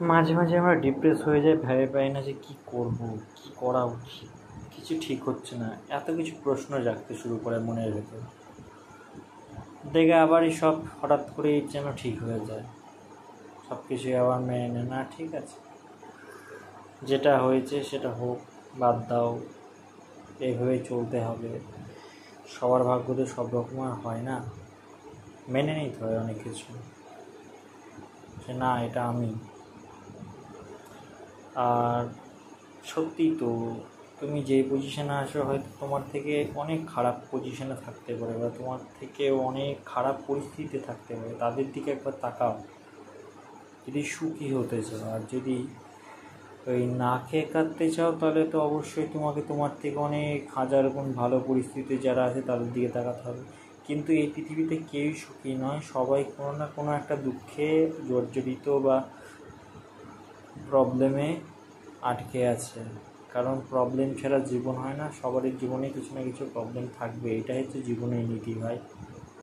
মাঝে মাঝে আমরা ডিপ্রেস হয়ে যাই, ভেবে পাই না যে কী করব, কী করা উচিত, কিছু ঠিক হচ্ছে না, এত কিছু প্রশ্ন জাগতে শুরু করে মনের ভেতর। দেখে আবারই সব হঠাৎ করেই যেন ঠিক হয়ে যায়, সব কিছুই আবার মেনে নেয়, না ঠিক আছে, যেটা হয়েছে সেটা হোক, বাদ দাও, এইভাবেই চলতে হবে। সবার ভাগ্য তো সব রকম আর হয় না, মেনে নিতে হয় অনেক কিছু, যে না এটা আমি। আর সত্যি তো, তুমি যেই পজিশনে আসো হয়তো তোমার থেকে অনেক খারাপ পজিশনে থাকতে পারে, বা তোমার থেকে অনেক খারাপ পরিস্থিতিতে থাকতে পারে, তাদের দিকে একবার তাকাও। যদি সুখী হতে চাও, আর যদি ওই না খেয়ে কাঁদতে চাও, তাহলে তো অবশ্যই তোমাকে তোমার থেকে অনেক হাজার গুণ ভালো পরিস্থিতি যারা আছে তাদের দিকে তাকাতে হবে। কিন্তু এই পৃথিবীতে কেউই সুখী নয়, সবাই কোনো না কোনো একটা দুঃখে জর্জরিত বা প্রবলেমে আটকে আছে। কারণ প্রবলেম ছাড়া জীবন হয় না, সবারই জীবনে কিছু না কিছু প্রবলেম থাকবে, এটাই হচ্ছে জীবনের নীতি ভাই।